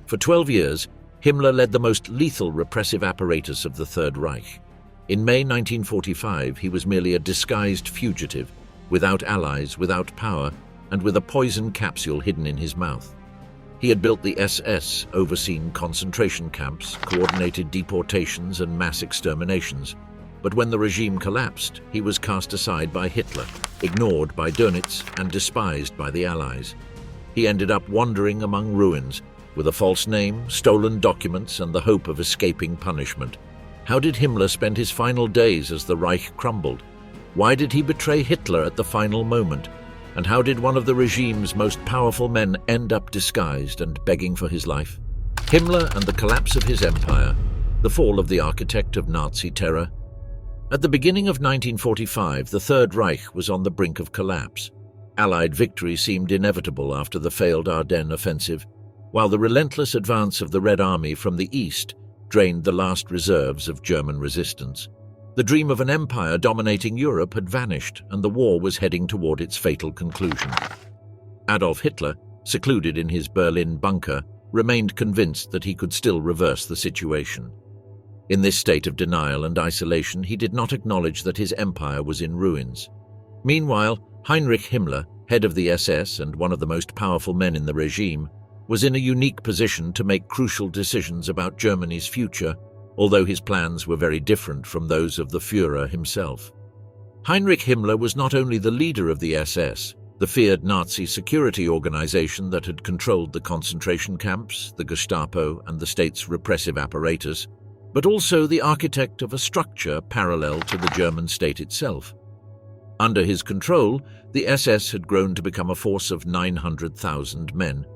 For 12 years, Himmler led the most lethal repressive apparatus of the Third Reich. In May 1945, he was merely a disguised fugitive, without allies, without power, and with a poison capsule hidden in his mouth. He had built the SS, overseen concentration camps, coordinated deportations and mass exterminations. But when the regime collapsed, he was cast aside by Hitler, ignored by Dönitz, and despised by the Allies. He ended up wandering among ruins, with a false name, stolen documents, and the hope of escaping punishment. How did Himmler spend his final days as the Reich crumbled? Why did he betray Hitler at the final moment? And how did one of the regime's most powerful men end up disguised and begging for his life? Himmler and the collapse of his empire, the fall of the architect of Nazi terror. At the beginning of 1945, the Third Reich was on the brink of collapse. Allied victory seemed inevitable after the failed Ardennes offensive, while the relentless advance of the Red Army from the east drained the last reserves of German resistance. The dream of an empire dominating Europe had vanished, and the war was heading toward its fatal conclusion. Adolf Hitler, secluded in his Berlin bunker, remained convinced that he could still reverse the situation. In this state of denial and isolation, he did not acknowledge that his empire was in ruins. Meanwhile, Heinrich Himmler, head of the SS and one of the most powerful men in the regime, was in a unique position to make crucial decisions about Germany's future, although his plans were very different from those of the Führer himself. Heinrich Himmler was not only the leader of the SS, the feared Nazi security organization that had controlled the concentration camps, the Gestapo, and the state's repressive apparatus, but also the architect of a structure parallel to the German state itself. Under his control, the SS had grown to become a force of 900,000 men,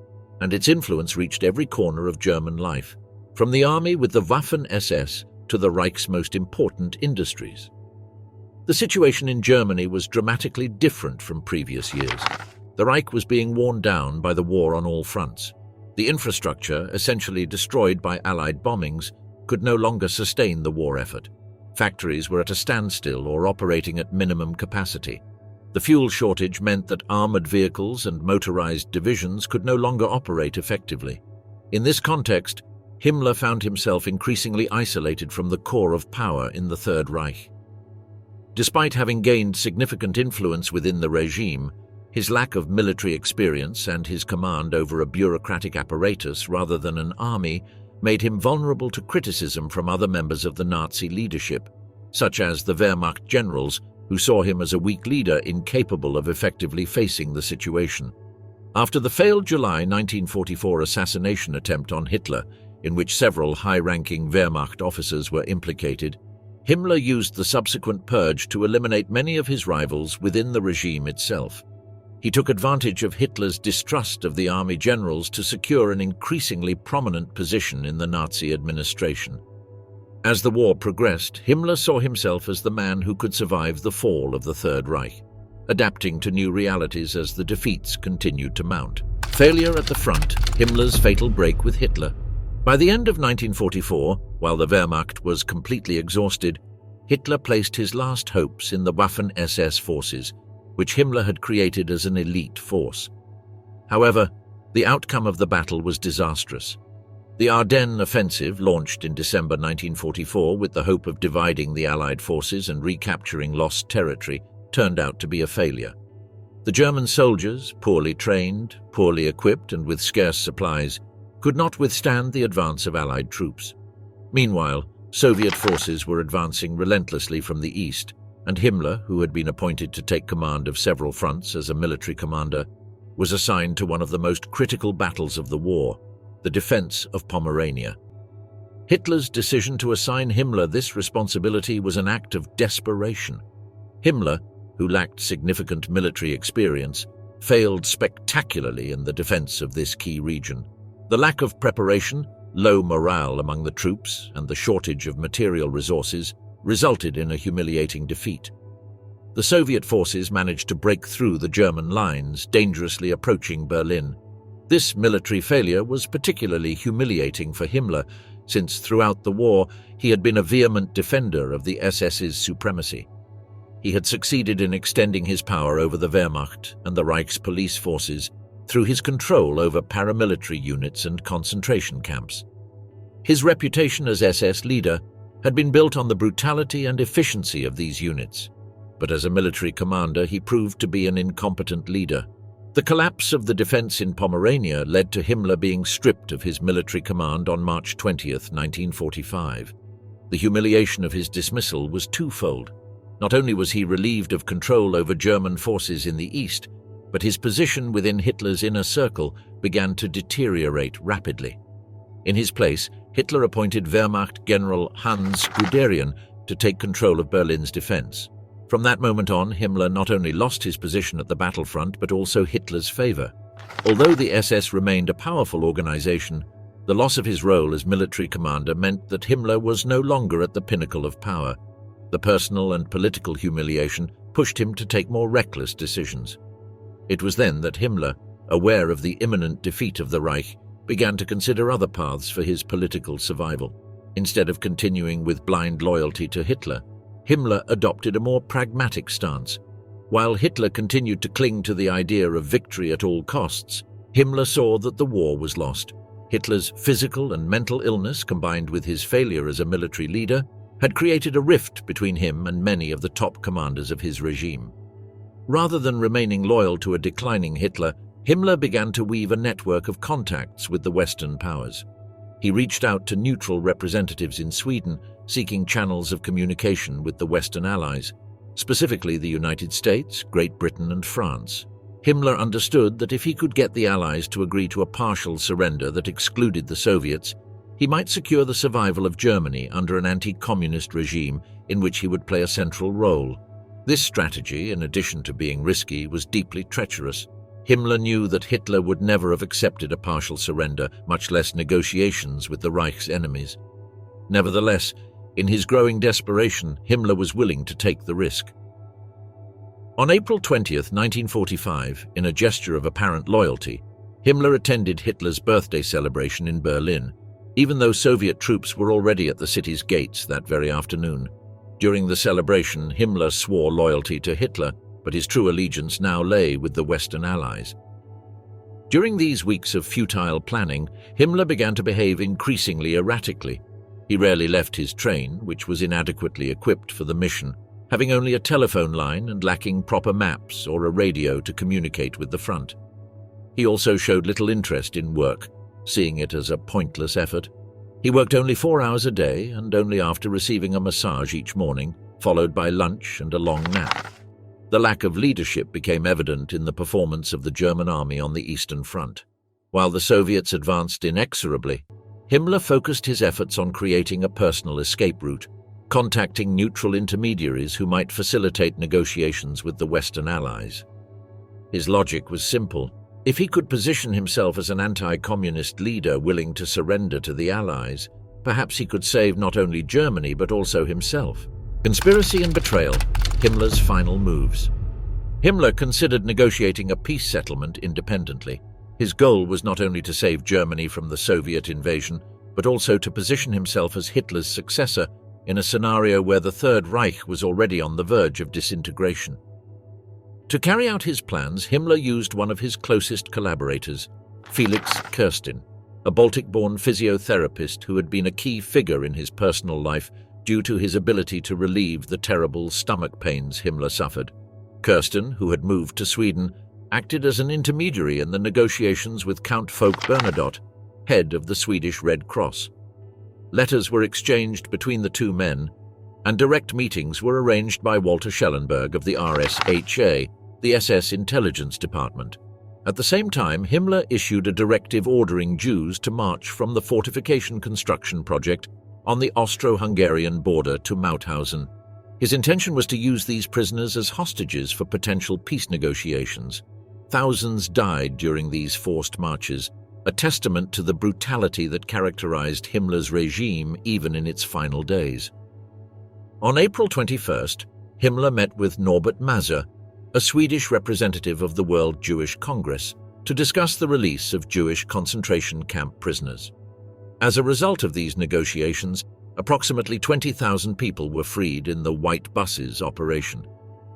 and its influence reached every corner of German life, from the army with the Waffen-SS to the Reich's most important industries. The situation in Germany was dramatically different from previous years. The Reich was being worn down by the war on all fronts. The infrastructure, essentially destroyed by Allied bombings, could no longer sustain the war effort. Factories were at a standstill or operating at minimum capacity. The fuel shortage meant that armored vehicles and motorized divisions could no longer operate effectively. In this context, Himmler found himself increasingly isolated from the core of power in the Third Reich. Despite having gained significant influence within the regime, his lack of military experience and his command over a bureaucratic apparatus rather than an army made him vulnerable to criticism from other members of the Nazi leadership, such as the Wehrmacht generals, who saw him as a weak leader incapable of effectively facing the situation. After the failed July 1944 assassination attempt on Hitler, in which several high-ranking Wehrmacht officers were implicated, Himmler used the subsequent purge to eliminate many of his rivals within the regime itself. He took advantage of Hitler's distrust of the army generals to secure an increasingly prominent position in the Nazi administration. As the war progressed, Himmler saw himself as the man who could survive the fall of the Third Reich, adapting to new realities as the defeats continued to mount. Failure at the front, Himmler's fatal break with Hitler. By the end of 1944, while the Wehrmacht was completely exhausted, Hitler placed his last hopes in the Waffen-SS forces, which Himmler had created as an elite force. However, the outcome of the battle was disastrous. The Ardennes offensive, launched in December 1944 with the hope of dividing the Allied forces and recapturing lost territory, turned out to be a failure. The German soldiers, poorly trained, poorly equipped, and with scarce supplies, could not withstand the advance of Allied troops. Meanwhile, Soviet forces were advancing relentlessly from the east, and Himmler, who had been appointed to take command of several fronts as a military commander, was assigned to one of the most critical battles of the war, the defense of Pomerania. Hitler's decision to assign Himmler this responsibility was an act of desperation. Himmler, who lacked significant military experience, failed spectacularly in the defense of this key region. The lack of preparation, low morale among the troops, and the shortage of material resources resulted in a humiliating defeat. The Soviet forces managed to break through the German lines, dangerously approaching Berlin. This military failure was particularly humiliating for Himmler, since throughout the war he had been a vehement defender of the SS's supremacy. He had succeeded in extending his power over the Wehrmacht and the Reich's police forces, through his control over paramilitary units and concentration camps. His reputation as SS leader had been built on the brutality and efficiency of these units, but as a military commander he proved to be an incompetent leader. The collapse of the defense in Pomerania led to Himmler being stripped of his military command on March 20, 1945. The humiliation of his dismissal was twofold. Not only was he relieved of control over German forces in the east, but his position within Hitler's inner circle began to deteriorate rapidly. In his place, Hitler appointed Wehrmacht General Hans Guderian to take control of Berlin's defense. From that moment on, Himmler not only lost his position at the battlefront but also Hitler's favor. Although the SS remained a powerful organization, the loss of his role as military commander meant that Himmler was no longer at the pinnacle of power. The personal and political humiliation pushed him to take more reckless decisions. It was then that Himmler, aware of the imminent defeat of the Reich, began to consider other paths for his political survival. Instead of continuing with blind loyalty to Hitler, Himmler adopted a more pragmatic stance. While Hitler continued to cling to the idea of victory at all costs, Himmler saw that the war was lost. Hitler's physical and mental illness, combined with his failure as a military leader, had created a rift between him and many of the top commanders of his regime. Rather than remaining loyal to a declining Hitler, Himmler began to weave a network of contacts with the Western powers. He reached out to neutral representatives in Sweden, seeking channels of communication with the Western allies, specifically the United States, Great Britain, and France. Himmler understood that if he could get the Allies to agree to a partial surrender that excluded the Soviets, he might secure the survival of Germany under an anti-communist regime in which he would play a central role. This strategy, in addition to being risky, was deeply treacherous. Himmler knew that Hitler would never have accepted a partial surrender, much less negotiations with the Reich's enemies. Nevertheless, in his growing desperation, Himmler was willing to take the risk. On April 20, 1945, in a gesture of apparent loyalty, Himmler attended Hitler's birthday celebration in Berlin, even though Soviet troops were already at the city's gates that very afternoon. During the celebration, Himmler swore loyalty to Hitler, but his true allegiance now lay with the Western Allies. During these weeks of futile planning, Himmler began to behave increasingly erratically. He rarely left his train, which was inadequately equipped for the mission, having only a telephone line and lacking proper maps or a radio to communicate with the front. He also showed little interest in work, seeing it as a pointless effort. He worked only 4 hours a day and only after receiving a massage each morning, followed by lunch and a long nap. The lack of leadership became evident in the performance of the German army on the Eastern Front. While the Soviets advanced inexorably, Himmler focused his efforts on creating a personal escape route, contacting neutral intermediaries who might facilitate negotiations with the Western Allies. His logic was simple. If he could position himself as an anti-communist leader willing to surrender to the Allies, perhaps he could save not only Germany but also himself. Conspiracy and betrayal, Himmler's final moves. Himmler considered negotiating a peace settlement independently. His goal was not only to save Germany from the Soviet invasion, but also to position himself as Hitler's successor in a scenario where the Third Reich was already on the verge of disintegration. To carry out his plans, Himmler used one of his closest collaborators, Felix Kirsten, a Baltic-born physiotherapist who had been a key figure in his personal life due to his ability to relieve the terrible stomach pains Himmler suffered. Kirsten, who had moved to Sweden, acted as an intermediary in the negotiations with Count Folke Bernadotte, head of the Swedish Red Cross. Letters were exchanged between the two men, and direct meetings were arranged by Walter Schellenberg of the RSHA, the SS Intelligence Department. At the same time, Himmler issued a directive ordering Jews to march from the fortification construction project on the Austro-Hungarian border to Mauthausen. His intention was to use these prisoners as hostages for potential peace negotiations. Thousands died during these forced marches, a testament to the brutality that characterized Himmler's regime even in its final days. On April 21st, Himmler met with Norbert Maser, a Swedish representative of the World Jewish Congress, to discuss the release of Jewish concentration camp prisoners. As a result of these negotiations, approximately 20,000 people were freed in the White Buses operation.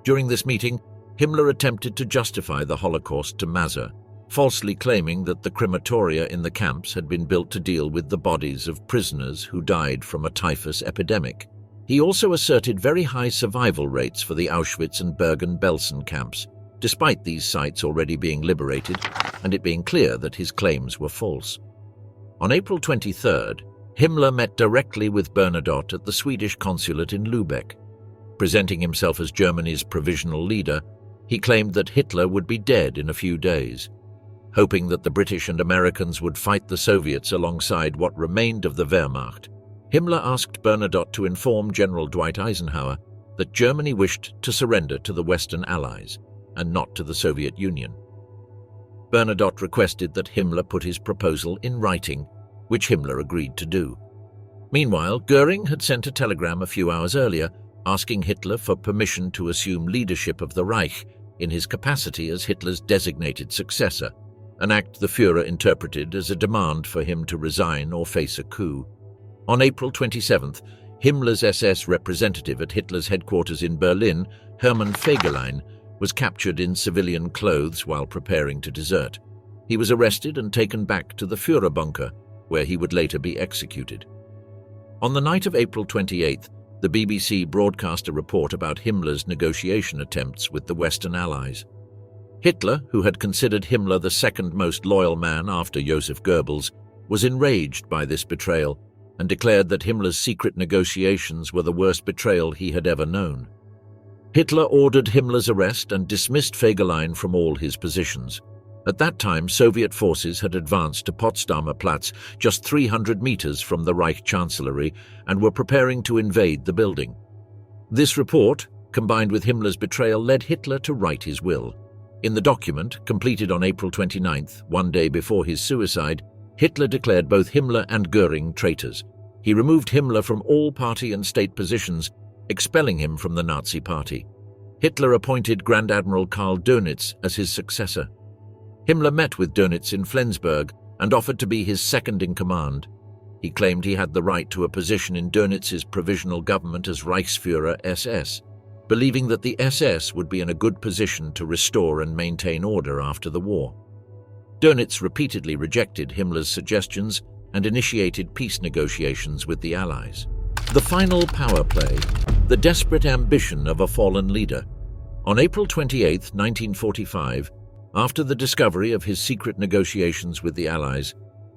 During this meeting, Himmler attempted to justify the Holocaust to Maser. falsely claiming that the crematoria in the camps had been built to deal with the bodies of prisoners who died from a typhus epidemic. He also asserted very high survival rates for the Auschwitz and Bergen-Belsen camps, despite these sites already being liberated and it being clear that his claims were false. On April 23rd, Himmler met directly with Bernadotte at the Swedish consulate in Lübeck. Presenting himself as Germany's provisional leader, he claimed that Hitler would be dead in a few days. Hoping that the British and Americans would fight the Soviets alongside what remained of the Wehrmacht, Himmler asked Bernadotte to inform General Dwight Eisenhower that Germany wished to surrender to the Western Allies and not to the Soviet Union. Bernadotte requested that Himmler put his proposal in writing, which Himmler agreed to do. Meanwhile, Göring had sent a telegram a few hours earlier asking Hitler for permission to assume leadership of the Reich in his capacity as Hitler's designated successor, an act the Führer interpreted as a demand for him to resign or face a coup. On April 27th, Himmler's SS representative at Hitler's headquarters in Berlin, Hermann Fegelein, was captured in civilian clothes while preparing to desert. He was arrested and taken back to the Führer bunker, where he would later be executed. On the night of April 28th, the BBC broadcast a report about Himmler's negotiation attempts with the Western Allies. Hitler, who had considered Himmler the second most loyal man after Joseph Goebbels, was enraged by this betrayal and declared that Himmler's secret negotiations were the worst betrayal he had ever known. Hitler ordered Himmler's arrest and dismissed Fegelein from all his positions. At that time, Soviet forces had advanced to Potsdamer Platz, just 300 meters from the Reich Chancellery, and were preparing to invade the building. This report, combined with Himmler's betrayal, led Hitler to write his will. In the document, completed on April 29th, one day before his suicide, Hitler declared both Himmler and Göring traitors. He removed Himmler from all party and state positions, expelling him from the Nazi Party. Hitler appointed Grand Admiral Karl Dönitz as his successor. Himmler met with Dönitz in Flensburg and offered to be his second in command. He claimed he had the right to a position in Dönitz's provisional government as Reichsführer SS, believing that the SS would be in a good position to restore and maintain order after the war. Dönitz repeatedly rejected Himmler's suggestions and initiated peace negotiations with the Allies. The final power play, the desperate ambition of a fallen leader. On April 28, 1945, after the discovery of his secret negotiations with the Allies,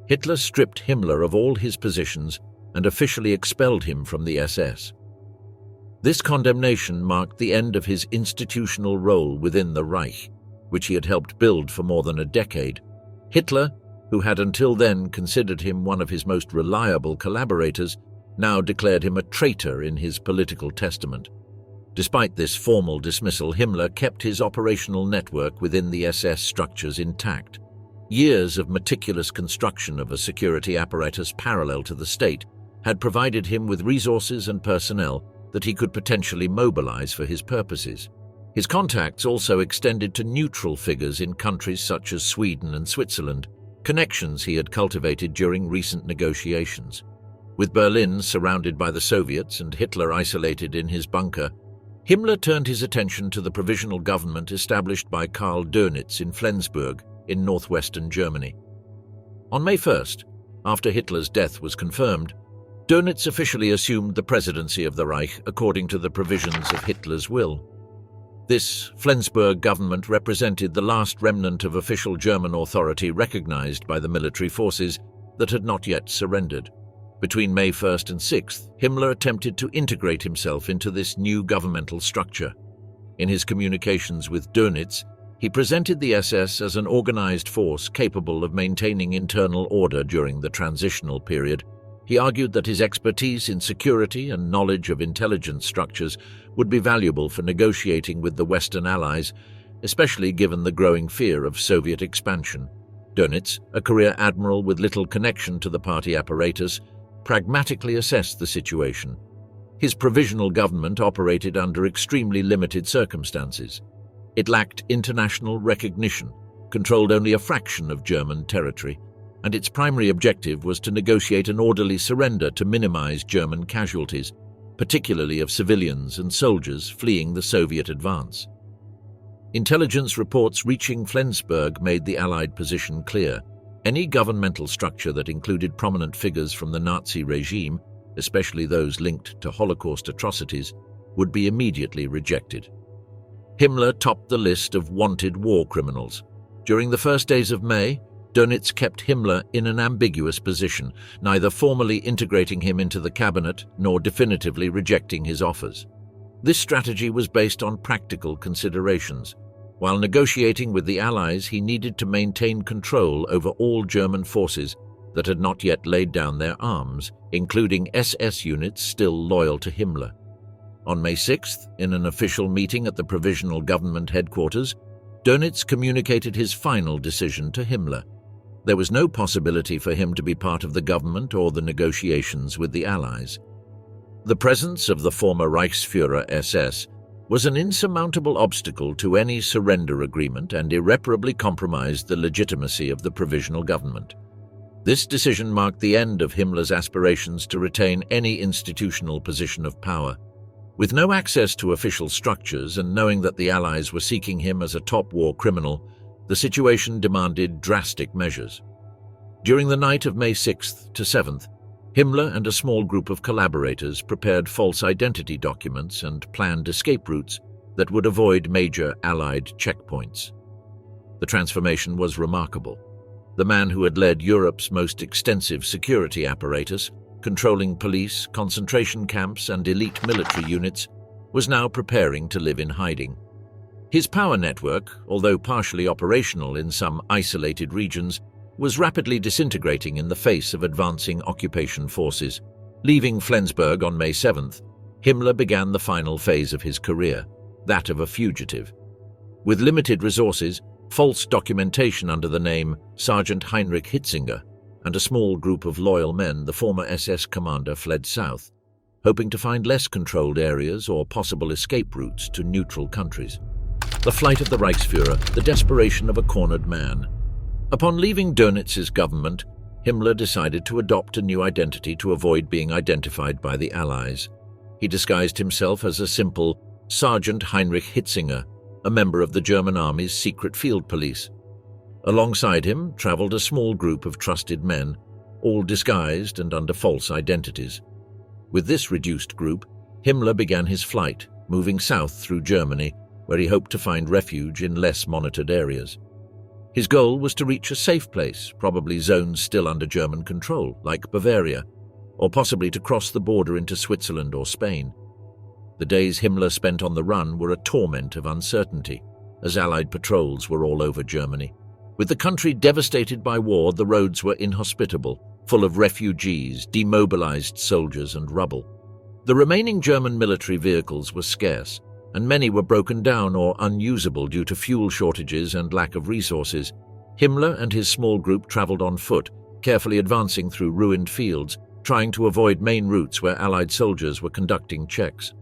Hitler stripped Himmler of all his positions and officially expelled him from the SS. This condemnation marked the end of his institutional role within the Reich, which he had helped build for more than a decade. Hitler, who had until then considered him one of his most reliable collaborators, now declared him a traitor in his political testament. Despite this formal dismissal, Himmler kept his operational network within the SS structures intact. Years of meticulous construction of a security apparatus parallel to the state had provided him with resources and personnel that he could potentially mobilize for his purposes. His contacts also extended to neutral figures in countries such as Sweden and Switzerland, connections he had cultivated during recent negotiations. With Berlin surrounded by the Soviets and Hitler isolated in his bunker, Himmler turned his attention to the provisional government established by Karl Dönitz in Flensburg in northwestern Germany. On May 1st, after Hitler's death was confirmed, Dönitz officially assumed the presidency of the Reich according to the provisions of Hitler's will. This Flensburg government represented the last remnant of official German authority recognized by the military forces that had not yet surrendered. Between May 1st and 6th, Himmler attempted to integrate himself into this new governmental structure. In his communications with Dönitz, he presented the SS as an organized force capable of maintaining internal order during the transitional period. He argued that his expertise in security and knowledge of intelligence structures would be valuable for negotiating with the Western Allies, especially given the growing fear of Soviet expansion. Dönitz, a career admiral with little connection to the party apparatus, pragmatically assessed the situation. His provisional government operated under extremely limited circumstances. It lacked international recognition, controlled only a fraction of German territory, and its primary objective was to negotiate an orderly surrender to minimize German casualties, particularly of civilians and soldiers fleeing the Soviet advance. Intelligence reports reaching Flensburg made the Allied position clear. Any governmental structure that included prominent figures from the Nazi regime, especially those linked to Holocaust atrocities, would be immediately rejected. Himmler topped the list of wanted war criminals. During the first days of May, Dönitz kept Himmler in an ambiguous position, neither formally integrating him into the cabinet nor definitively rejecting his offers. This strategy was based on practical considerations. While negotiating with the Allies, he needed to maintain control over all German forces that had not yet laid down their arms, including SS units still loyal to Himmler. On May 6th, in an official meeting at the Provisional Government headquarters, Dönitz communicated his final decision to Himmler. There was no possibility for him to be part of the government or the negotiations with the Allies. The presence of the former Reichsführer SS was an insurmountable obstacle to any surrender agreement and irreparably compromised the legitimacy of the provisional government. This decision marked the end of Himmler's aspirations to retain any institutional position of power. With no access to official structures and knowing that the Allies were seeking him as a top war criminal, the situation demanded drastic measures. During the night of May 6th to 7th, Himmler and a small group of collaborators prepared false identity documents and planned escape routes that would avoid major Allied checkpoints. The transformation was remarkable. The man who had led Europe's most extensive security apparatus, controlling police, concentration camps, and elite military units, was now preparing to live in hiding. His power network, although partially operational in some isolated regions, was rapidly disintegrating in the face of advancing occupation forces. Leaving Flensburg on May 7th, Himmler began the final phase of his career, that of a fugitive. With limited resources, false documentation under the name Sergeant Heinrich Hitzinger, and a small group of loyal men, the former SS commander fled south, hoping to find less controlled areas or possible escape routes to neutral countries. The flight of the Reichsführer, the desperation of a cornered man. Upon leaving Dönitz's government, Himmler decided to adopt a new identity to avoid being identified by the Allies. He disguised himself as a simple Sergeant Heinrich Hitzinger, a member of the German Army's secret field police. Alongside him traveled a small group of trusted men, all disguised and under false identities. With this reduced group, Himmler began his flight, moving south through Germany, where he hoped to find refuge in less monitored areas. His goal was to reach a safe place, probably zones still under German control, like Bavaria, or possibly to cross the border into Switzerland or Spain. The days Himmler spent on the run were a torment of uncertainty, as Allied patrols were all over Germany. With the country devastated by war, the roads were inhospitable, full of refugees, demobilized soldiers, and rubble. The remaining German military vehicles were scarce, and many were broken down or unusable due to fuel shortages and lack of resources. Himmler and his small group traveled on foot, carefully advancing through ruined fields, trying to avoid main routes where Allied soldiers were conducting checks.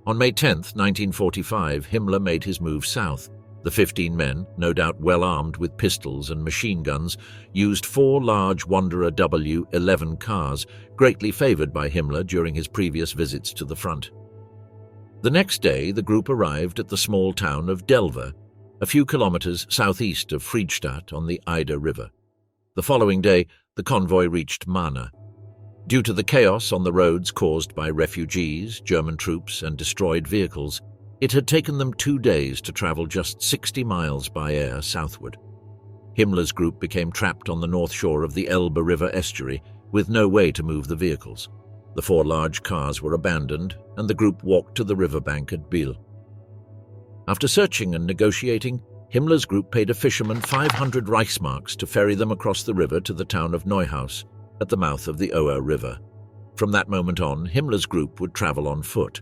On May 10, 1945, Himmler made his move south. The 15 men, no doubt well armed with pistols and machine guns, used 4 large Wanderer W11 cars, greatly favored by Himmler during his previous visits to the front. The next day, the group arrived at the small town of Delver, a few kilometers southeast of Friedstadt on the Eider River. The following day, the convoy reached Mana. Due to the chaos on the roads caused by refugees, German troops, and destroyed vehicles, it had taken them 2 days to travel just 60 miles by air southward. Himmler's group became trapped on the north shore of the Elbe River estuary, with no way to move the vehicles. The 4 large cars were abandoned, and the group walked to the riverbank at Biel. After searching and negotiating, Himmler's group paid a fisherman 500 Reichsmarks to ferry them across the river to the town of Neuhaus, at the mouth of the Oer River. From that moment on, Himmler's group would travel on foot.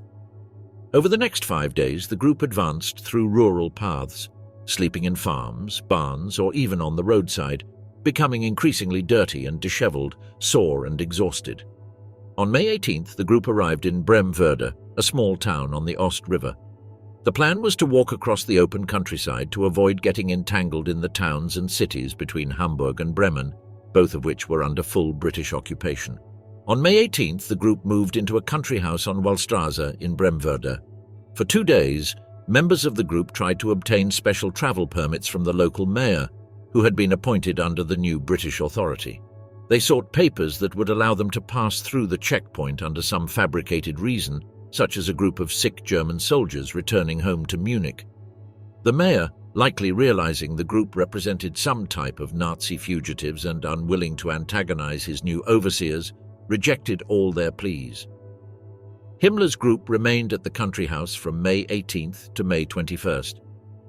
Over the next 5 days, the group advanced through rural paths, sleeping in farms, barns, or even on the roadside, becoming increasingly dirty and disheveled, sore and exhausted. On May 18th, the group arrived in Bremwörde, a small town on the Ost River. The plan was to walk across the open countryside to avoid getting entangled in the towns and cities between Hamburg and Bremen, both of which were under full British occupation. On May 18th, the group moved into a country house on Wallstraße in Bremwörde. For 2 days, Members of the group tried to obtain special travel permits from the local mayor, who had been appointed under the new British authority. They sought papers that would allow them to pass through the checkpoint under some fabricated reason, such as a group of sick German soldiers returning home to Munich. The mayor, likely realizing the group represented some type of Nazi fugitives and unwilling to antagonize his new overseers, rejected all their pleas. Himmler's group remained at the country house from May 18th to May 21st,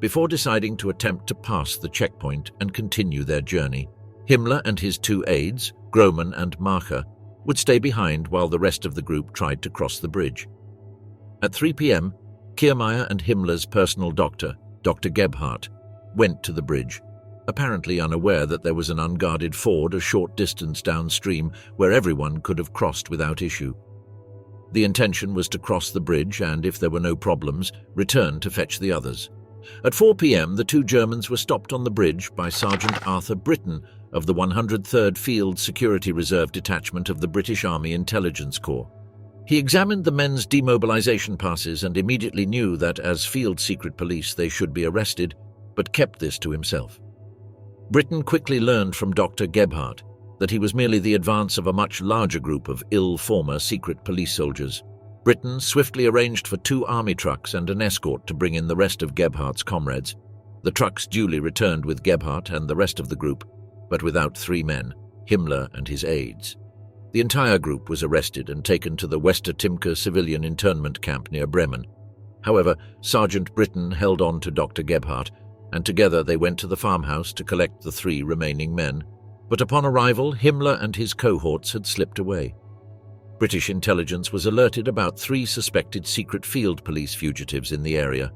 before deciding to attempt to pass the checkpoint and continue their journey. Himmler and his two aides, Grohmann and Marcher, would stay behind while the rest of the group tried to cross the bridge. At 3 p.m., Kiermaier and Himmler's personal doctor, Dr. Gebhardt, went to the bridge, apparently unaware that there was an unguarded ford a short distance downstream where everyone could have crossed without issue. The intention was to cross the bridge and, if there were no problems, return to fetch the others. At 4 p.m., the two Germans were stopped on the bridge by Sergeant Arthur Britton of the 103rd Field Security Reserve Detachment of the British Army Intelligence Corps. He examined the men's demobilization passes and immediately knew that as field secret police they should be arrested, but kept this to himself. Britton quickly learned from Dr. Gebhardt that he was merely the advance of a much larger group of ill former secret police soldiers. Britton swiftly arranged for 2 army trucks and an escort to bring in the rest of Gebhardt's comrades. The trucks duly returned with Gebhardt and the rest of the group, but without 3 men, Himmler and his aides. The entire group was arrested and taken to the Westertimke civilian internment camp near Bremen. However, Sergeant Britton held on to Dr. Gebhardt, and together they went to the farmhouse to collect the 3 remaining men. But upon arrival, Himmler and his cohorts had slipped away. British intelligence was alerted about 3 suspected secret field police fugitives in the area.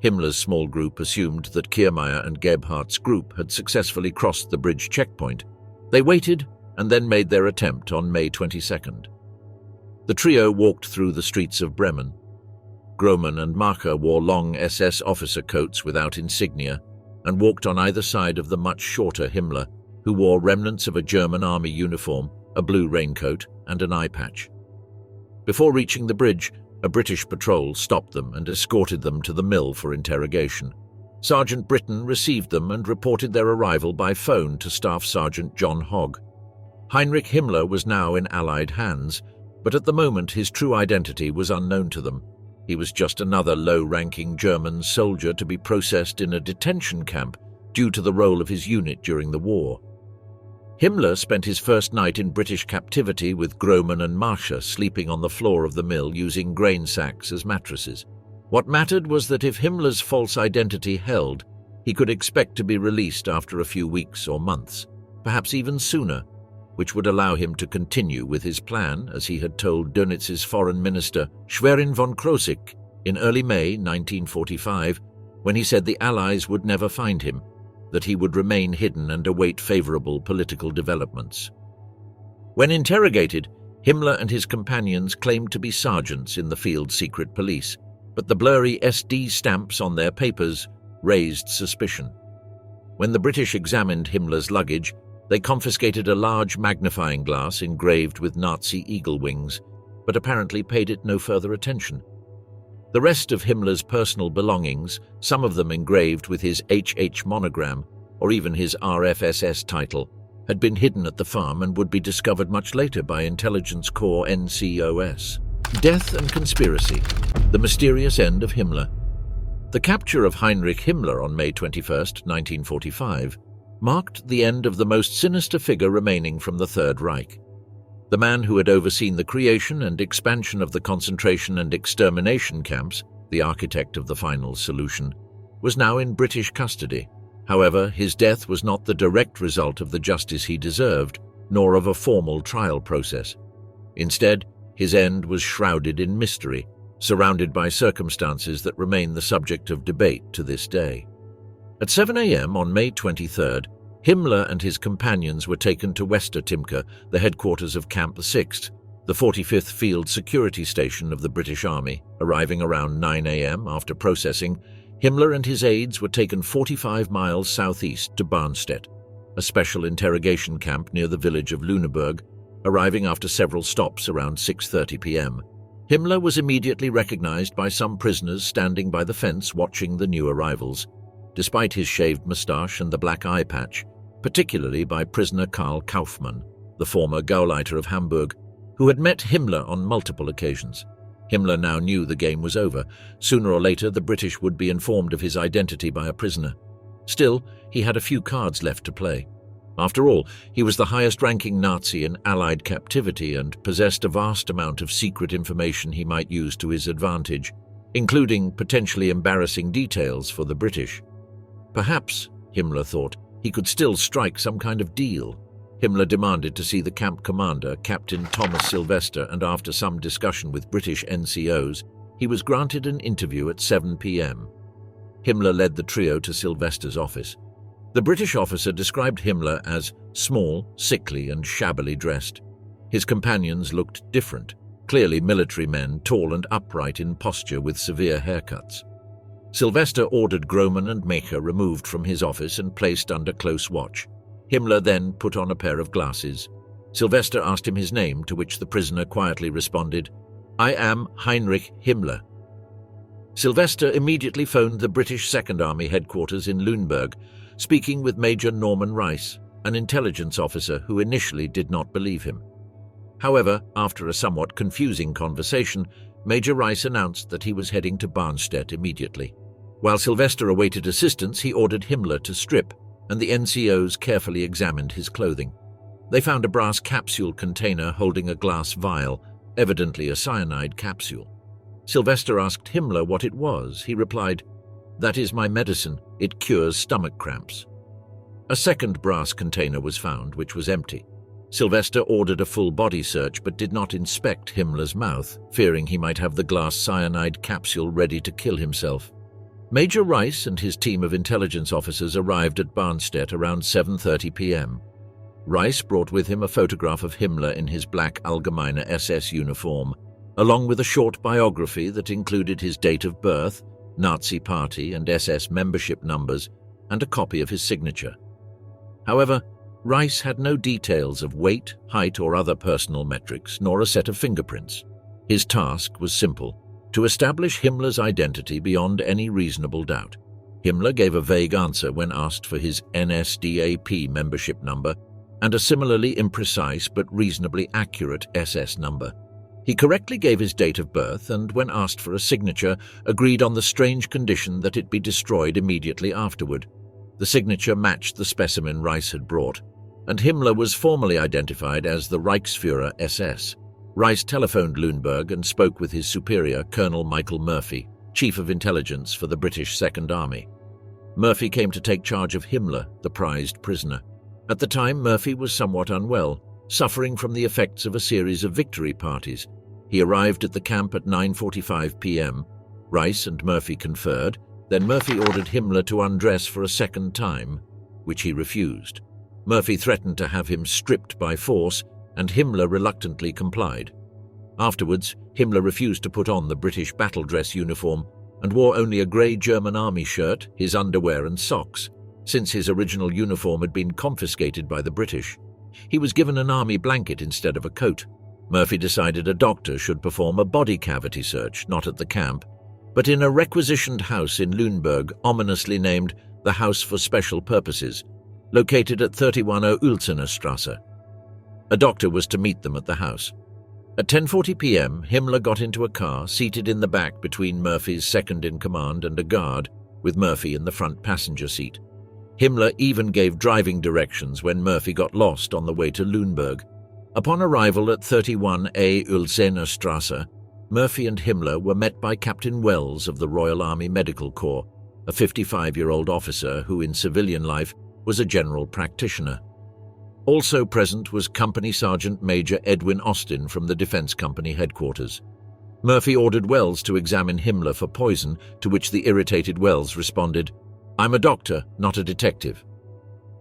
Himmler's small group assumed that Kiermaier and Gebhardt's group had successfully crossed the bridge checkpoint. They waited and then made their attempt on May 22nd. The trio walked through the streets of Bremen. Grohmann and Marcher wore long SS officer coats without insignia and walked on either side of the much shorter Himmler, who wore remnants of a German army uniform, a blue raincoat, and an eye patch. Before reaching the bridge, a British patrol stopped them and escorted them to the mill for interrogation. Sergeant Britton received them and reported their arrival by phone to Staff Sergeant John Hogg. Heinrich Himmler was now in Allied hands, but at the moment his true identity was unknown to them. He was just another low-ranking German soldier to be processed in a detention camp due to the role of his unit during the war. Himmler spent his first night in British captivity with Grohmann and Marcher sleeping on the floor of the mill using grain sacks as mattresses. What mattered was that if Himmler's false identity held, he could expect to be released after a few weeks or months, perhaps even sooner, which would allow him to continue with his plan, as he had told Dönitz's foreign minister Schwerin von Krosigk in early May 1945, when he said the Allies would never find him, that he would remain hidden and await favorable political developments. When interrogated, Himmler and his companions claimed to be sergeants in the field secret police, but the blurry SD stamps on their papers raised suspicion. When the British examined Himmler's luggage, they confiscated a large magnifying glass engraved with Nazi eagle wings, but apparently paid it no further attention. The rest of Himmler's personal belongings, some of them engraved with his HH monogram or even his RFSS title, had been hidden at the farm and would be discovered much later by Intelligence Corps NCOS. Death and conspiracy. The mysterious end of Himmler. The capture of Heinrich Himmler on May 21, 1945, marked the end of the most sinister figure remaining from the Third Reich. The man who had overseen the creation and expansion of the concentration and extermination camps, the architect of the final solution, was now in British custody. However, his death was not the direct result of the justice he deserved, nor of a formal trial process. Instead, his end was shrouded in mystery, surrounded by circumstances that remain the subject of debate to this day. At 7 a.m. on May 23rd, Himmler and his companions were taken to Westertimke, the headquarters of Camp 6th, the 45th Field Security Station of the British Army. Arriving around 9 a.m. after processing, Himmler and his aides were taken 45 miles southeast to Barnstedt, a special interrogation camp near the village of Lüneburg, arriving after several stops around 6:30 p.m. Himmler was immediately recognized by some prisoners standing by the fence watching the new arrivals, despite his shaved moustache and the black eye patch, particularly by prisoner Karl Kaufmann, the former Gauleiter of Hamburg, who had met Himmler on multiple occasions. Himmler now knew the game was over. Sooner or later, the British would be informed of his identity by a prisoner. Still, he had a few cards left to play. After all, he was the highest-ranking Nazi in Allied captivity and possessed a vast amount of secret information he might use to his advantage, including potentially embarrassing details for the British. Perhaps, Himmler thought, he could still strike some kind of deal. Himmler demanded to see the camp commander, Captain Thomas Sylvester, and after some discussion with British NCOs, he was granted an interview at 7 p.m. Himmler led the trio to Sylvester's office. The British officer described Himmler as small, sickly, and shabbily dressed. His companions looked different, clearly military men, tall and upright in posture with severe haircuts. Sylvester ordered Groman and Mecher removed from his office and placed under close watch. Himmler then put on a pair of glasses. Sylvester asked him his name, to which the prisoner quietly responded, "I am Heinrich Himmler." Sylvester immediately phoned the British Second Army headquarters in Lüneburg, speaking with Major Norman Rice, an intelligence officer who initially did not believe him. However, after a somewhat confusing conversation, Major Rice announced that he was heading to Barnstedt immediately. While Sylvester awaited assistance, he ordered Himmler to strip, and the NCOs carefully examined his clothing. They found a brass capsule container holding a glass vial, evidently a cyanide capsule. Sylvester asked Himmler what it was. He replied, "That is my medicine. It cures stomach cramps." A second brass container was found, which was empty. Sylvester ordered a full body search but did not inspect Himmler's mouth, fearing he might have the glass cyanide capsule ready to kill himself. Major Rice and his team of intelligence officers arrived at Barnstedt around 7:30 p.m. Rice brought with him a photograph of Himmler in his black Allgemeine SS uniform, along with a short biography that included his date of birth, Nazi Party and SS membership numbers, and a copy of his signature. However, Rice had no details of weight, height, or other personal metrics, nor a set of fingerprints. His task was simple: to establish Himmler's identity beyond any reasonable doubt. Himmler gave a vague answer when asked for his NSDAP membership number and a similarly imprecise but reasonably accurate SS number. He correctly gave his date of birth and, when asked for a signature, agreed on the strange condition that it be destroyed immediately afterward. The signature matched the specimen Rice had brought, and Himmler was formally identified as the Reichsführer SS. Rice telephoned Lüneburg and spoke with his superior, Colonel Michael Murphy, Chief of Intelligence for the British Second Army. Murphy came to take charge of Himmler, the prized prisoner. At the time, Murphy was somewhat unwell, suffering from the effects of a series of victory parties. He arrived at the camp at 9:45 p.m. Rice and Murphy conferred. Then Murphy ordered Himmler to undress for a second time, which he refused. Murphy threatened to have him stripped by force, and Himmler reluctantly complied. Afterwards, Himmler refused to put on the British battle dress uniform and wore only a grey German army shirt, his underwear and socks, since his original uniform had been confiscated by the British. He was given an army blanket instead of a coat. Murphy decided a doctor should perform a body cavity search, not at the camp, but in a requisitioned house in Lüneburg, ominously named the House for Special Purposes, located at 310 Uelzener Strasse. A doctor was to meet them at the house. At 10:40 p.m., Himmler got into a car, seated in the back between Murphy's second-in-command and a guard, with Murphy in the front passenger seat. Himmler even gave driving directions when Murphy got lost on the way to Lüneburg. Upon arrival at 31A Uelzener Strasse, Murphy and Himmler were met by Captain Wells of the Royal Army Medical Corps, a 55-year-old officer who in civilian life was a general practitioner. Also present was Company Sergeant Major Edwin Austin from the Defense Company headquarters. Murphy ordered Wells to examine Himmler for poison, to which the irritated Wells responded, "I'm a doctor, not a detective."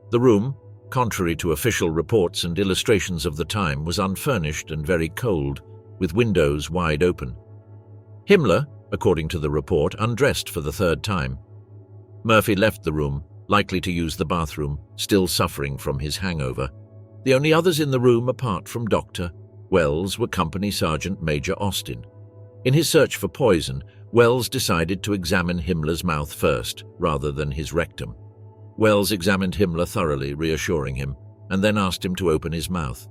The room, contrary to official reports and illustrations of the time, was unfurnished and very cold, with windows wide open. Himmler, according to the report, undressed for the third time. Murphy left the room, likely to use the bathroom, still suffering from his hangover. The only others in the room apart from Dr. Wells were Company Sergeant Major Austin. In his search for poison, Wells decided to examine Himmler's mouth first, rather than his rectum. Wells examined Himmler thoroughly, reassuring him, and then asked him to open his mouth.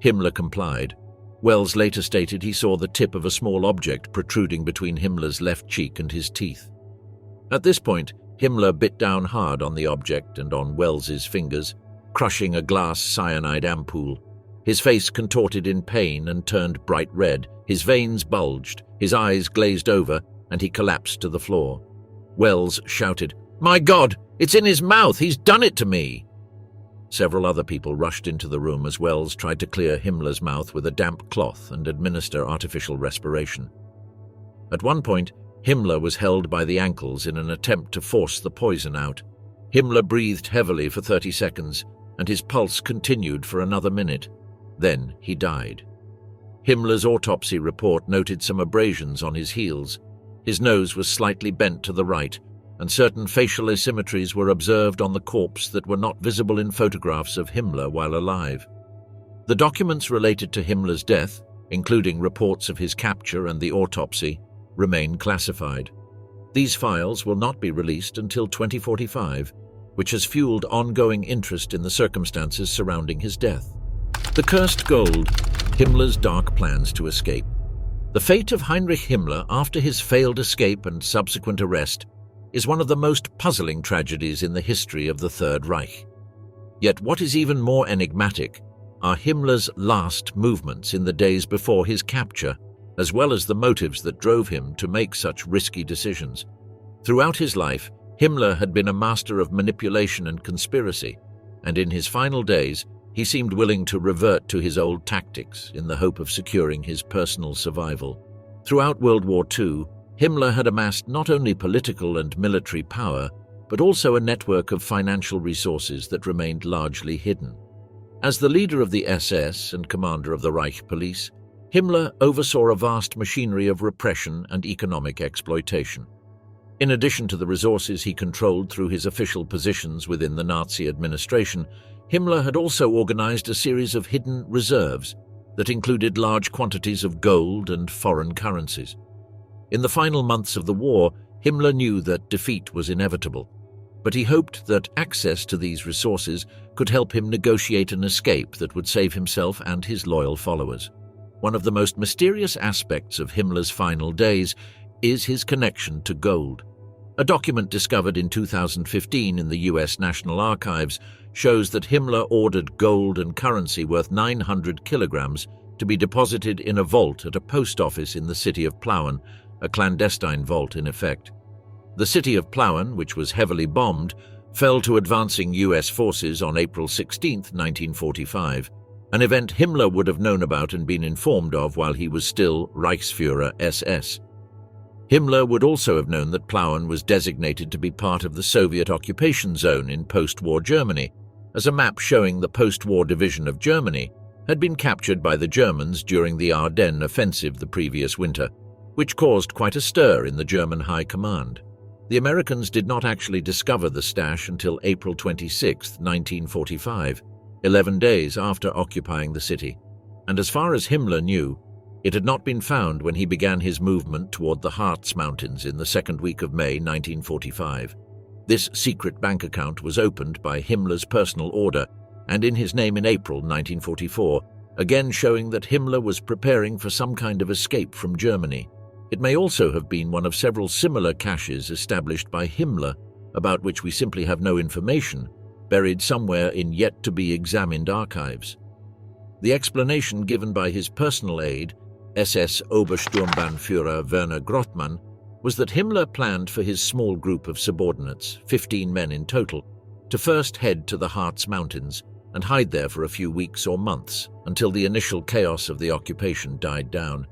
Himmler complied. Wells later stated he saw the tip of a small object protruding between Himmler's left cheek and his teeth. At this point, Himmler bit down hard on the object and on Wells's fingers, crushing a glass cyanide ampoule. His face contorted in pain and turned bright red, his veins bulged, his eyes glazed over, and he collapsed to the floor. Wells shouted, "My God, it's in his mouth! He's done it to me!" Several other people rushed into the room as Wells tried to clear Himmler's mouth with a damp cloth and administer artificial respiration. At one point, Himmler was held by the ankles in an attempt to force the poison out. Himmler breathed heavily for 30 seconds, and his pulse continued for another minute. Then he died. Himmler's autopsy report noted some abrasions on his heels. His nose was slightly bent to the right, and certain facial asymmetries were observed on the corpse that were not visible in photographs of Himmler while alive. The documents related to Himmler's death, including reports of his capture and the autopsy, remain classified. These files will not be released until 2045, which has fueled ongoing interest in the circumstances surrounding his death. The Cursed Gold, Himmler's dark plans to escape. The fate of Heinrich Himmler after his failed escape and subsequent arrest is one of the most puzzling tragedies in the history of the Third Reich. Yet what is even more enigmatic are Himmler's last movements in the days before his capture, as well as the motives that drove him to make such risky decisions. Throughout his life, Himmler had been a master of manipulation and conspiracy, and in his final days, he seemed willing to revert to his old tactics in the hope of securing his personal survival. Throughout World War II, Himmler had amassed not only political and military power, but also a network of financial resources that remained largely hidden. As the leader of the SS and commander of the Reich Police, Himmler oversaw a vast machinery of repression and economic exploitation. In addition to the resources he controlled through his official positions within the Nazi administration, Himmler had also organized a series of hidden reserves that included large quantities of gold and foreign currencies. In the final months of the war, Himmler knew that defeat was inevitable, but he hoped that access to these resources could help him negotiate an escape that would save himself and his loyal followers. One of the most mysterious aspects of Himmler's final days is his connection to gold. A document discovered in 2015 in the US National Archives shows that Himmler ordered gold and currency worth 900 kilograms to be deposited in a vault at a post office in the city of Plauen, a clandestine vault in effect. The city of Plauen, which was heavily bombed, fell to advancing US forces on April 16, 1945, an event Himmler would have known about and been informed of while he was still Reichsführer SS. Himmler would also have known that Plauen was designated to be part of the Soviet occupation zone in post-war Germany, as a map showing the post-war division of Germany had been captured by the Germans during the Ardennes offensive the previous winter, which caused quite a stir in the German High Command. The Americans did not actually discover the stash until April 26, 1945, 11 days after occupying the city, and as far as Himmler knew, it had not been found when he began his movement toward the Harts Mountains in the second week of May 1945. This secret bank account was opened by Himmler's personal order and in his name in April 1944, again showing that Himmler was preparing for some kind of escape from Germany. It may also have been one of several similar caches established by Himmler, about which we simply have no information, buried somewhere in yet-to-be-examined archives. The explanation given by his personal aide, SS Obersturmbannführer Werner Grothmann, was that Himmler planned for his small group of subordinates, 15 men in total, to first head to the Harts Mountains and hide there for a few weeks or months until the initial chaos of the occupation died down.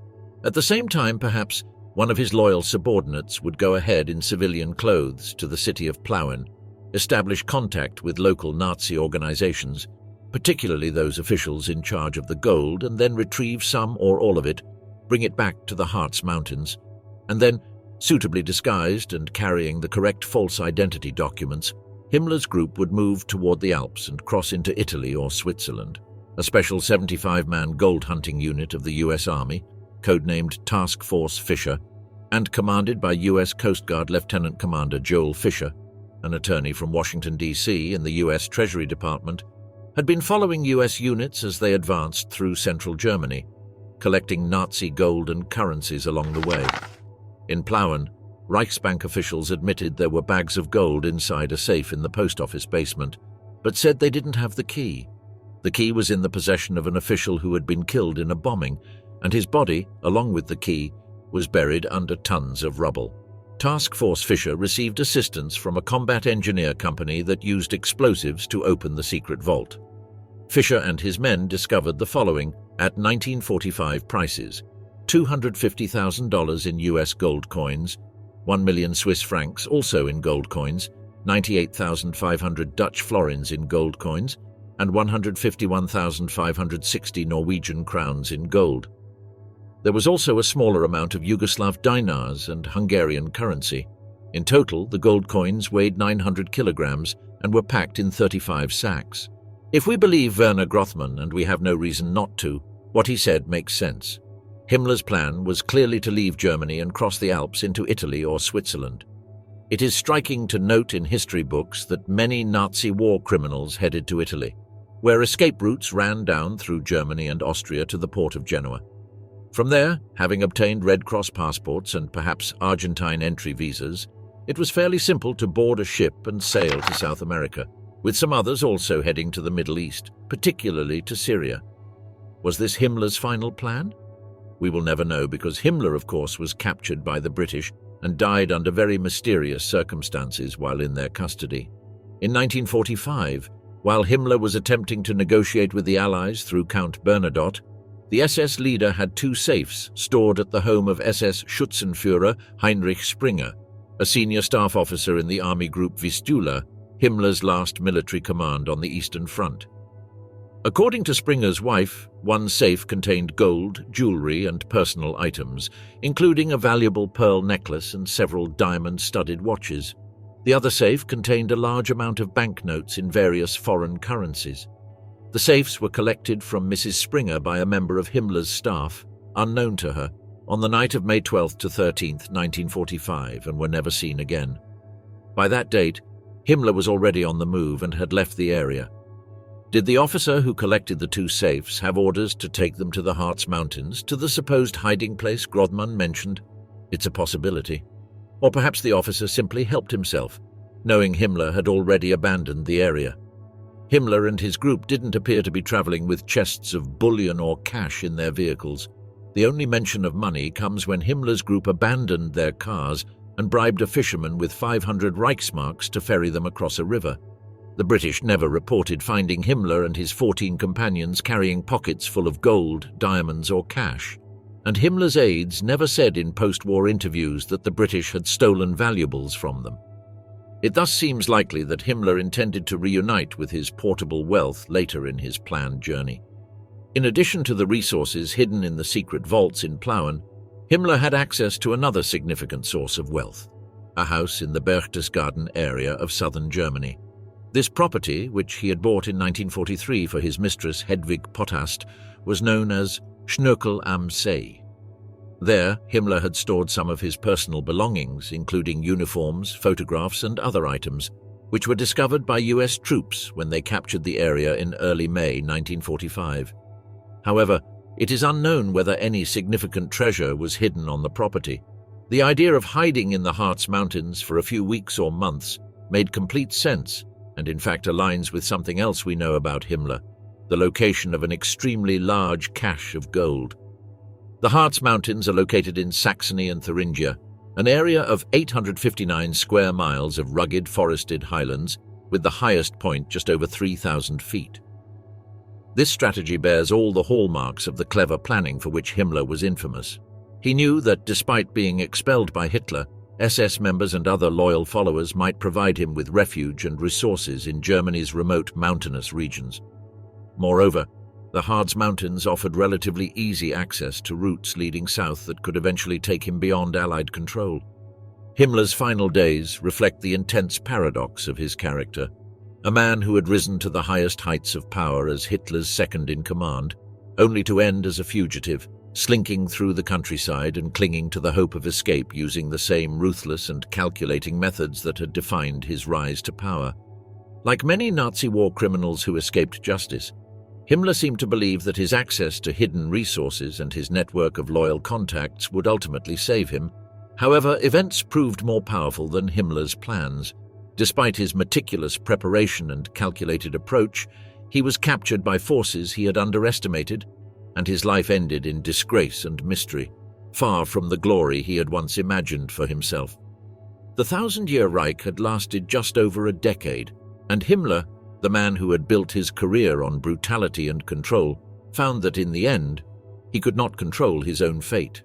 At the same time, perhaps, one of his loyal subordinates would go ahead in civilian clothes to the city of Plauen, establish contact with local Nazi organizations, particularly those officials in charge of the gold, and then retrieve some or all of it, bring it back to the Harts Mountains, and then, suitably disguised and carrying the correct false identity documents, Himmler's group would move toward the Alps and cross into Italy or Switzerland. A special 75-man gold hunting unit of the US Army, codenamed Task Force Fisher, and commanded by U.S. Coast Guard Lieutenant Commander Joel Fisher, an attorney from Washington, D.C. in the U.S. Treasury Department, had been following U.S. units as they advanced through central Germany, collecting Nazi gold and currencies along the way. In Plauen, Reichsbank officials admitted there were bags of gold inside a safe in the post office basement, but said they didn't have the key. The key was in the possession of an official who had been killed in a bombing, and his body, along with the key, was buried under tons of rubble. Task Force Fisher received assistance from a combat engineer company that used explosives to open the secret vault. Fisher and his men discovered the following at 1945 prices: $250,000 in US gold coins, 1 million Swiss francs also in gold coins, 98,500 Dutch florins in gold coins, and 151,560 Norwegian crowns in gold. There was also a smaller amount of Yugoslav dinars and Hungarian currency. In total, the gold coins weighed 900 kilograms and were packed in 35 sacks. If we believe Werner Grothmann, and we have no reason not to, what he said makes sense. Himmler's plan was clearly to leave Germany and cross the Alps into Italy or Switzerland. It is striking to note in history books that many Nazi war criminals headed to Italy, where escape routes ran down through Germany and Austria to the port of Genoa. From there, having obtained Red Cross passports and perhaps Argentine entry visas, it was fairly simple to board a ship and sail to South America, with some others also heading to the Middle East, particularly to Syria. Was this Himmler's final plan? We will never know, because Himmler, of course, was captured by the British and died under very mysterious circumstances while in their custody. In 1945, while Himmler was attempting to negotiate with the Allies through Count Bernadotte, the SS leader had two safes stored at the home of SS Schützenführer Heinrich Springer, a senior staff officer in the Army Group Vistula, Himmler's last military command on the Eastern Front. According to Springer's wife, one safe contained gold, jewelry, and personal items, including a valuable pearl necklace and several diamond-studded watches. The other safe contained a large amount of banknotes in various foreign currencies. The safes were collected from Mrs. Springer by a member of Himmler's staff, unknown to her, on the night of May 12 to 13, 1945, and were never seen again. By that date, Himmler was already on the move and had left the area. Did the officer who collected the two safes have orders to take them to the Harts Mountains, to the supposed hiding place Grothmann mentioned? It's a possibility. Or perhaps the officer simply helped himself, knowing Himmler had already abandoned the area. Himmler and his group didn't appear to be traveling with chests of bullion or cash in their vehicles. The only mention of money comes when Himmler's group abandoned their cars and bribed a fisherman with 500 Reichsmarks to ferry them across a river. The British never reported finding Himmler and his 14 companions carrying pockets full of gold, diamonds, or cash, and Himmler's aides never said in post-war interviews that the British had stolen valuables from them. It thus seems likely that Himmler intended to reunite with his portable wealth later in his planned journey. In addition to the resources hidden in the secret vaults in Plauen, Himmler had access to another significant source of wealth, a house in the Berchtesgaden area of southern Germany. This property, which he had bought in 1943 for his mistress Hedwig Potast, was known as Schnörkel am See. There, Himmler had stored some of his personal belongings, including uniforms, photographs, and other items, which were discovered by US troops when they captured the area in early May 1945. However, it is unknown whether any significant treasure was hidden on the property. The idea of hiding in the Harts Mountains for a few weeks or months made complete sense, and in fact aligns with something else we know about Himmler, the location of an extremely large cache of gold. The Harts Mountains are located in Saxony and Thuringia, an area of 859 square miles of rugged forested highlands, with the highest point just over 3,000 feet. This strategy bears all the hallmarks of the clever planning for which Himmler was infamous. He knew that despite being expelled by Hitler, SS members and other loyal followers might provide him with refuge and resources in Germany's remote mountainous regions. Moreover, the Harz Mountains offered relatively easy access to routes leading south that could eventually take him beyond Allied control. Himmler's final days reflect the intense paradox of his character, a man who had risen to the highest heights of power as Hitler's second-in-command, only to end as a fugitive, slinking through the countryside and clinging to the hope of escape using the same ruthless and calculating methods that had defined his rise to power. Like many Nazi war criminals who escaped justice, Himmler seemed to believe that his access to hidden resources and his network of loyal contacts would ultimately save him. However, events proved more powerful than Himmler's plans. Despite his meticulous preparation and calculated approach, he was captured by forces he had underestimated, and his life ended in disgrace and mystery, far from the glory he had once imagined for himself. The Thousand-Year Reich had lasted just over a decade, and Himmler, the man who had built his career on brutality and control, found that in the end, he could not control his own fate.